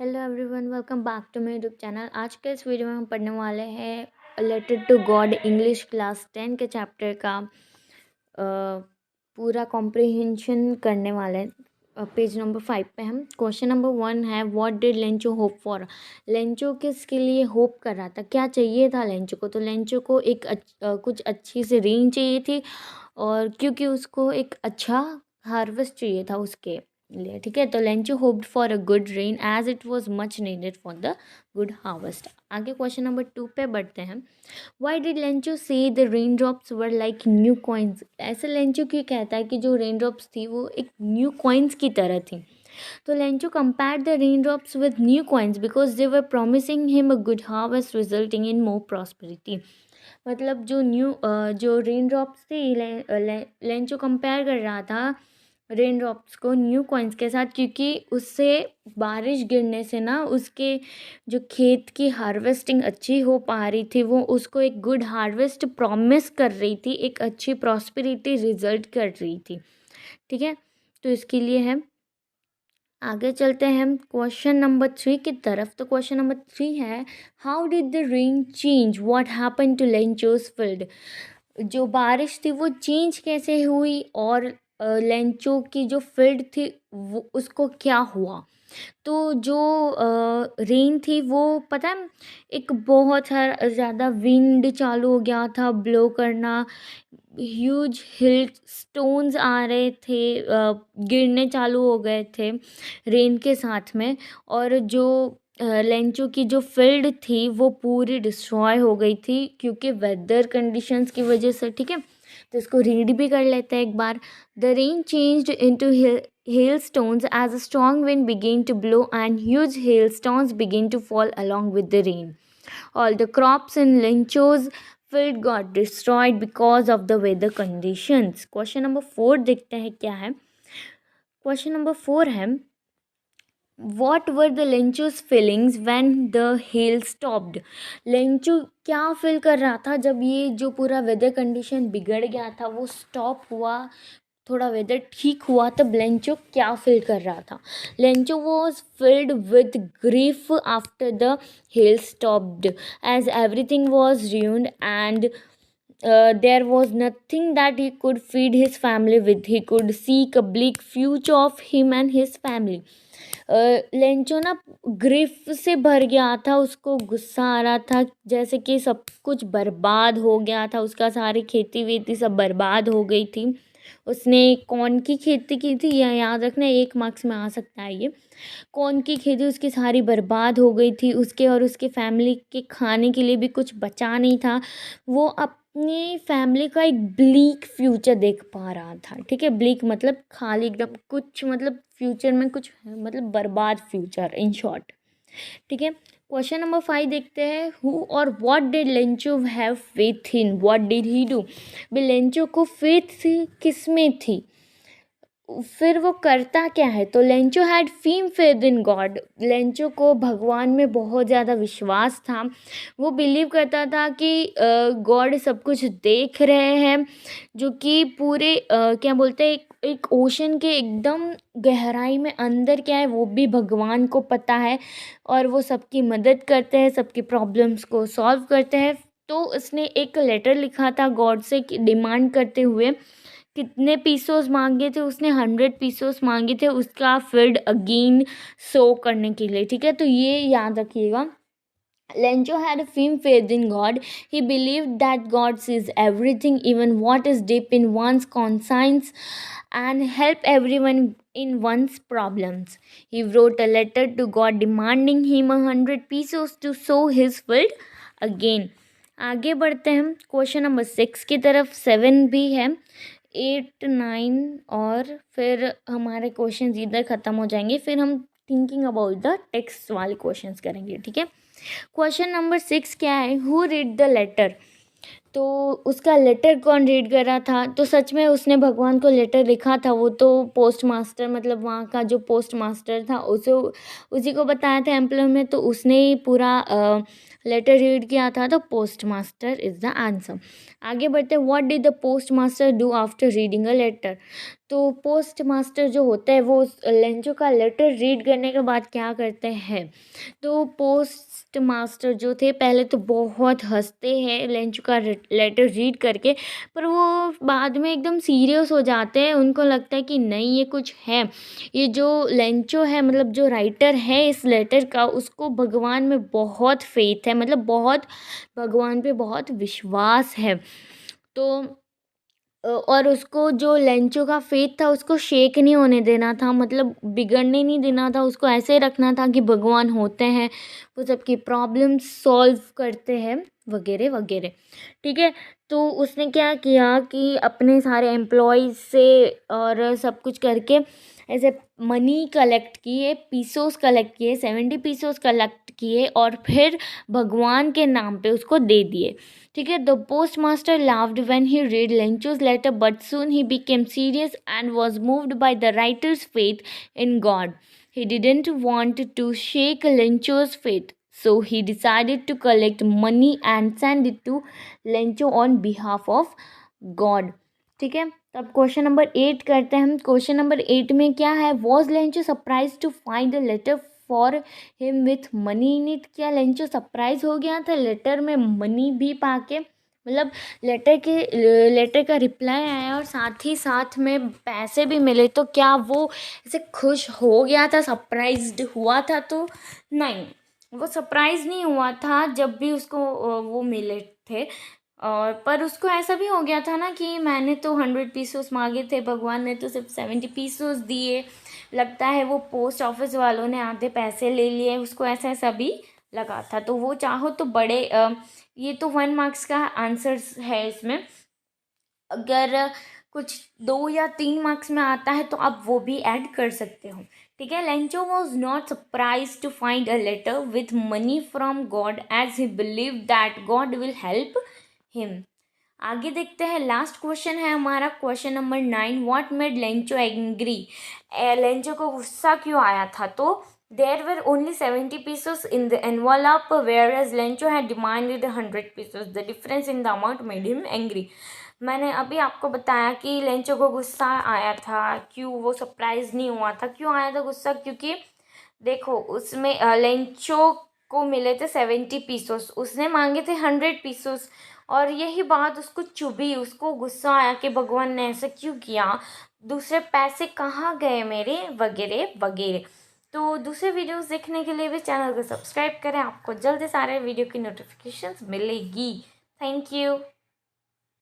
Hello everyone, welcome back to my YouTube channel. आज के इस वीडियो में हम पढ़ने वाले हैं letter to God English class 10 के चैप्टर का पूरा कॉम्प्रिहेंशन करने वाले हैं। पेज नंबर 5 पे हम क्वेश्चन नंबर 1 है, what did Lencho hope for. Lencho किसके लिए होप कर रहा था, क्या चाहिए था लेंचो को? तो लेंचो को एक कुछ अच्छी सी रेंज चाहिए थी, और क्योंकि उसको एक अच्छा हार्वेस्ट चाहिए था उसके लिए। ठीक है, तो Lencho hoped for a good rain as it was much needed for the good harvest. आगे क्वेश्चन नंबर 2 पे बढ़ते हैं। Why did Lencho say the rain drops were like new coins. ऐसे लेंचो क्यों कहता है कि जो रेन ड्रॉप्स थी वो एक न्यू कॉइन्स की तरह थी? तो Lencho compare the rain drops with new coins because they were promising him a good harvest resulting in more prosperity. मतलब जो रेन ड्रॉप्स थी, लेंचो कंपेयर कर रहा था रेन ड्रॉप्स को न्यू कॉइन्स के साथ, क्योंकि उससे बारिश गिरने से ना उसके जो खेत की हार्वेस्टिंग अच्छी हो पा रही थी, वो उसको एक गुड हार्वेस्ट प्रॉमिस कर रही थी, एक अच्छी प्रॉस्पेरिटी रिजल्ट कर रही थी। ठीक है, तो इसके लिए है। आगे चलते हैं हम क्वेश्चन नंबर 3 की तरफ। तो क्वेश्चन नंबर 3 है, how did the rain change what happened to Lencho's field. जो बारिश थी वो चेंज कैसे हुई, और लेंचो की जो फील्ड थी वो उसको क्या हुआ? तो जो रेन थी वो पता है, एक बहुत ज़्यादा विंड चालू हो गया था ब्लो करना, ह्यूज हिल स्टोन्स आ रहे थे, गिरने चालू हो गए थे रेन के साथ में, और जो लेंचो की जो फील्ड थी वो पूरी डिस्ट्रॉय हो गई थी क्योंकि वेदर कंडीशंस की वजह से। ठीक है, तो इसको रीड भी कर लेते हैं एक बार। The rain changed into hailstones as a strong wind began to blow and huge hailstones began to fall along with the rain. All the crops in Lencho's field got destroyed because of the weather conditions. Question number 4 देखते हैं क्या है। Question number 4 है, What were the Lencho's feelings when the hail stopped? Lencho क्या feel कर रहा था जब ये जो पूरा वेदर कंडीशन बिगड़ गया था वो स्टॉप हुआ, थोड़ा वेदर ठीक हुआ, तब लेंचो क्या फील कर रहा था? Lencho was filled with grief after the hail stopped as everything was ruined and there was nothing that he could feed his family with. He could seek a bleak future of him and his family. Lencho ना grief से भर गया था, उसको गुस्सा आ रहा था जैसे कि सब कुछ बर्बाद हो गया था, उसका सारी खेती वेती सब बर्बाद हो गई थी। उसने कॉर्न की खेती की थी, या याद रखना 1 मार्क्स में आ सकता है ये। कॉर्न की खेती उसकी सारी बर्बाद हो गई थी, उसके और उसके फैमिली के खाने के लिए भी कुछ बचा नहीं था। वो अपनी फैमिली का एक ब्लीक फ्यूचर देख पा रहा था। ठीक है, ब्लीक मतलब खाली एकदम, कुछ मतलब फ्यूचर में कुछ मतलब बर्बाद फ्यूचर इन शॉर्ट। ठीक है, क्वेश्चन नंबर 5 देखते हैं। हु और what did Lencho have faith in, what did he do. Lencho को फेथ किस में थी, फिर वो करता क्या है? तो Lencho had firm faith in God. Lencho को भगवान में बहुत ज़्यादा विश्वास था। वो बिलीव करता था कि गॉड सब कुछ देख रहे हैं, जो कि पूरे क्या बोलते हैं, एक ओशन के एकदम गहराई में अंदर क्या है वो भी भगवान को पता है, और वो सबकी मदद करते हैं, सबकी प्रॉब्लम्स को सॉल्व करते हैं। तो उसने एक लेटर लिखा था गॉड से डिमांड करते हुए, कितने पीसोस मांगे थे उसने? 100 पीसोस मांगे थे उसका फील्ड अगेन सो करने के लिए। ठीक है, तो ये याद रखिएगा। Lencho had a firm faith in God. He believed that God sees everything, even what is deep in one's conscience, and help everyone in one's problems. He wrote a letter to God demanding him 100 pesos to sow his field again. आगे बढ़ते हैं हम question number 6 की तरफ। 7 भी है, 8 9 और फिर हमारे क्वेश्चन इधर ख़त्म हो जाएंगे, फिर हम थिंकिंग अबाउट द टेक्स्ट वाले क्वेश्चंस करेंगे। ठीक है, क्वेश्चन नंबर 6 क्या है, हु रीड द लेटर। तो उसका लेटर कौन रीड कर रहा था? तो सच में उसने भगवान को लेटर लिखा था, वो तो पोस्ट मास्टर, मतलब वहाँ का जो पोस्ट मास्टर था उसी को बताया था एम्प्लॉय में, तो उसने ही पूरा लेटर रीड किया था, तो post master is the answer. आगे बढ़ते, what did the post master do after reading a letter. तो पोस्ट मास्टर जो होता है वो उस लेंचो का लेटर रीड करने के बाद क्या करते हैं, तो पोस्ट मास्टर जो थे पहले तो बहुत हंसते हैं लेंचो का लेटर रीड करके, पर वो बाद में एकदम सीरियस हो जाते हैं। उनको लगता है कि नहीं, ये कुछ है, ये जो लेंचो है मतलब जो राइटर है इस लेटर का, उसको भगवान में बहुत फेथ है, मतलब बहुत भगवान पे बहुत विश्वास है। तो और उसको जो लेंचो का फेथ था उसको शेक नहीं होने देना था, मतलब बिगड़ने नहीं देना था, उसको ऐसे रखना था कि भगवान होते हैं, वो सबकी प्रॉब्लम सॉल्व करते हैं वगैरह वगैरह। ठीक है, तो उसने क्या किया कि अपने सारे एम्प्लॉयज़ से और सब कुछ करके ऐसे मनी कलेक्ट किए, पीसोस कलेक्ट किए, 70 पीसोस कलेक्ट किए और फिर भगवान के नाम पे उसको दे दिए। ठीक है, the post master laughed when he read Lencho's letter, but soon he became serious and was moved by the writer's faith in God. He didn't want to shake Lencho's faith, so he decided to collect money and send it to Lencho on behalf of God. ठीक है, तब question number 8 करते हैं हम। Question number 8 में क्या है, was Lencho surprise to find a letter for him with money in it. क्या लेंचो सरप्राइज हो गया था लेटर में मनी भी पाके, मतलब लेटर का रिप्लाई आया और साथ ही साथ में पैसे भी मिले, तो क्या वो ऐसे खुश हो गया था, सरप्राइज्ड हुआ था? तो नहीं, वो सरप्राइज नहीं हुआ था जब भी उसको वो मिले थे। और पर उसको ऐसा भी हो गया था ना कि मैंने तो 100 पीसोस मांगे थे, भगवान ने तो सिर्फ 70 पीसोस दिए, लगता है वो पोस्ट ऑफिस वालों ने आधे पैसे ले लिए, उसको ऐसा ऐसा भी लगा था। तो वो चाहो तो बड़े ये तो 1 मार्क्स का आंसर है इसमें। अगर कुछ 2 या 3 मार्क्स में आता है तो आप वो भी ऐड कर सकते हो। ठीक है, Lencho was not surprise to find a letter with money from God as he believe that God will help him. आगे देखते हैं, लास्ट क्वेश्चन है हमारा, question number 9, what made Lencho angry. Lencho को गुस्सा क्यों आया था? तो there were only 70 pieces in the envelope whereas Lencho had demanded 100 pieces, the difference in the amount made him angry. मैंने अभी आपको बताया कि लेंचो को गुस्सा आया था, क्यों वो सरप्राइज नहीं हुआ था, क्यों आया था गुस्सा, क्योंकि देखो उसमें लेंचो को मिले थे 70 पीसोस, उसने मांगे थे 100 पीसोस, और यही बात उसको चुभी, उसको गुस्सा आया कि भगवान ने ऐसे क्यों किया, दूसरे पैसे कहाँ गए मेरे, वगैरह वगैरह। तो दूसरे वीडियोस देखने के लिए भी चैनल को सब्सक्राइब करें, आपको जल्दी सारे वीडियो की नोटिफिकेशंस मिलेगी। Thank you.